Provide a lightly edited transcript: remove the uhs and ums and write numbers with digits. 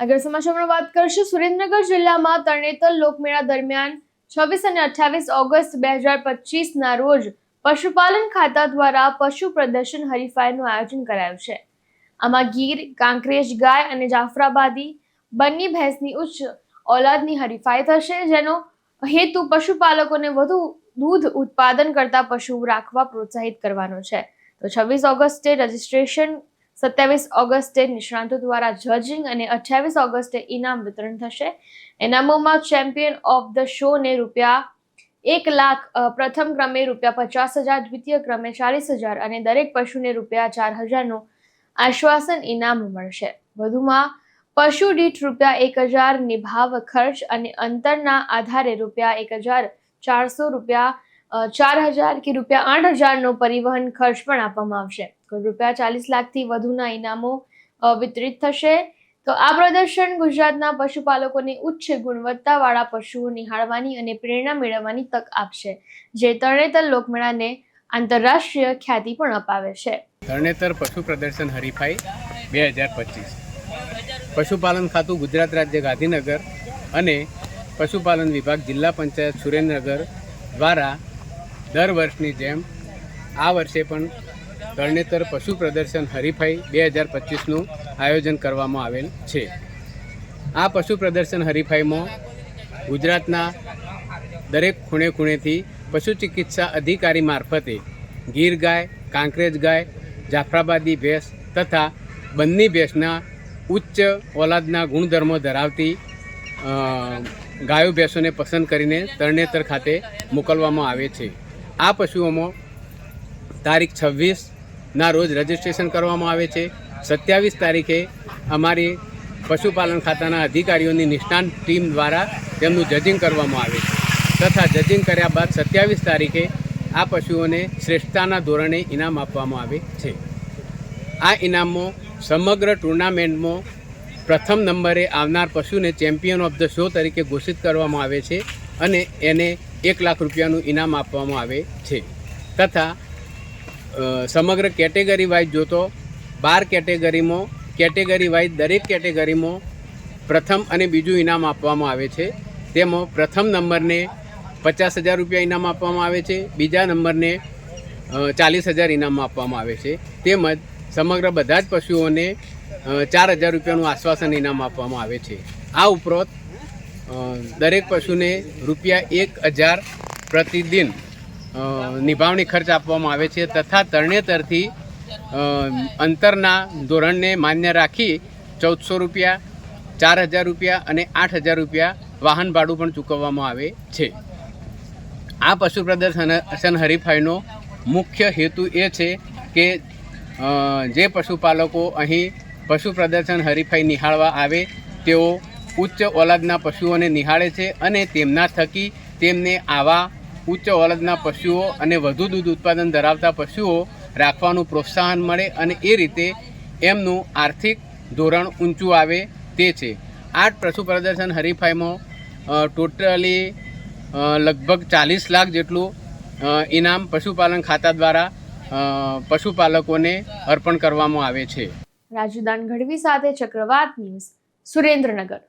આગળ સમાચારમાં વાત કરશું. સુરેન્દ્રનગર જિલ્લામાં તરણેતર લોકમેળા દરમિયાન 26 અને 28 ઓગસ્ટ 2025ના રોજ પશુપાલન ખાતા દ્વારા પશુ પ્રદર્શન હરીફાઈનું આયોજન કરાયું છે. આમાં ગીર, કાંકરેજ ગાય અને જાફરાબાદી બંને ભેંસની ઉચ્ચ ઓલાદની હરીફાઈ થશે, જેનો હેતુ પશુપાલકોને વધુ દૂધ ઉત્પાદન કરતા પશુ રાખવા પ્રોત્સાહિત કરવાનો છે. તો 26 ઓગસ્ટે રજીસ્ટ્રેશન, 27 ઓગસ્ટે નિષ્ણાતો દ્વારા જજિંગ અને 28 ઓગસ્ટે ઇનામ વિતરણ થશે. ઇનામોમાં ચેમ્પિયન ઓફ ધ શોને ₹1 લાખ, પ્રથમ ક્રમે ₹50,000, દ્વિતીય ક્રમે ₹40,000 અને દરેક પશુને ₹4,000નું આશ્વાસન ઇનામ મળશે. વધુમાં પશુ દીઠ ₹1,000 નિભાવ ખર્ચ અને અંતરના આધારે ₹1,400, ₹4,000 કે ₹8,000નો પરિવહન ખર્ચ પણ આપવામાં આવશે. ₹40 લાખથી વધુના ઇનામો વિતરિત થશે. તો આ પ્રદર્શન ગુજરાતના પશુપાલકોને ઉચ્ચ ગુણવત્તાવાળા પશુઓ નિહાળવાની અને પ્રેરણા મેળવવાની તક આપશે, જે તરણેતર લોકમેળાને આંતરરાષ્ટ્રીય ખ્યાતિ પણ અપાવે છે. તરણેતર પશુ પ્રદર્શન હરીફાઈ 2025 પશુપાલન ખાતું ગુજરાત રાજ્ય ગાંધીનગર અને પશુપાલન વિભાગ જિલ્લા પંચાયત સુરેન્દ્રનગર દ્વારા દર વર્ષની જેમ આ વર્ષે પણ તરણેતર પશુ પ્રદર્શન હરીફાઈ 2025નું આયોજન કરવામાં આવેલ છે. આ પશુ પ્રદર્શન હરીફાઈમાં ગુજરાતના દરેક ખૂણે ખૂણેથી પશુ ચિકિત્સા અધિકારી મારફતે ગીર ગાય, કાંકરેજ ગાય, જાફરાબાદી ભેંસ તથા બંને ભેંસના ઉચ્ચ ઓલાદના ગુણધર્મો ધરાવતી ગાયો ભેંસોને પસંદ કરીને તરણેતર ખાતે મોકલવામાં આવે છે. આ પશુઓમાં તારીખ 26ના રોજ રજીસ્ટ્રેશન કરવામાં આવે છે. 27 તારીખે અમારી પશુપાલન ખાતાના અધિકારીઓની નિષ્ણાત ટીમ દ્વારા તેમનું જજિંગ કરવામાં આવે છે તથા જજિંગ કર્યા બાદ 27 તારીખે આ પશુઓને શ્રેષ્ઠતાના ધોરણે ઇનામ આપવામાં આવે છે. આ ઇનામમાં સમગ્ર ટુર્નામેન્ટમાં પ્રથમ નંબરે આવનાર પશુને ચેમ્પિયન ઓફ ધ શો તરીકે ઘોષિત કરવામાં આવે છે અને એને ₹1 લાખ ઇનામ આપવામાં આવે છે. તથા સમગ્ર કેટેગરી વાઇઝ જોતો 12 કેટેગરીમાં કેટેગરી વાઇઝ દરેક કેટેગરીમાં પ્રથમ અને બીજું ઇનામ આપવામાં આવે છે. તેમાં પ્રથમ નંબરને ₹50,000 ઇનામ આપવામાં આવે છે, બીજા નંબરને ₹40,000 ઇનામ આપવામાં આવે છે. તેમજ સમગ્ર બધા જ પશુઓને ₹4,000નું આશ્વાસન ઇનામ આપવામાં આવે છે. આ ઉપરાંત દરેક પશુને ₹1,000 પ્રતિદિન નિભાવણી ખર્ચ આપવામાં આવે છે તથા તરણેતરથી અંતરના ધોરણને માન્ય રાખી ₹1,400, ₹4,000 અને ₹8,000 વાહન ભાડું પણ ચૂકવવામાં આવે છે. આ પશુ પ્રદર્શન હરીફાઈનો મુખ્ય હેતુ એ છે કે જે પશુપાલકો અહીં પશુ પ્રદર્શન હરીફાઈ નિહાળવા આવે તેઓ ઉચ્ચ ઓલાદના પશુઓને નિહાળે છે અને તેમના થકી તેમને આવા ઉચ્ચ ઓલાદના પશુઓ અને વધુ દૂધ ઉત્પાદન ધરાવતા પશુઓ રાખવાનું પ્રોત્સાહન મળે અને એ રીતે એમનું આર્થિક ધોરણ ઊંચું આવે તે છે. આ પશુ પ્રદર્શન હરીફાઈમાં ટોટલી લગભગ 40 લાખ જેટલું ઇનામ પશુપાલન ખાતા દ્વારા પશુપાલકોને અર્પણ કરવામાં આવે છે. રાજુદાન ગઢવી સાથે ચક્રવાત ન્યૂઝ, સુરેન્દ્રનગર.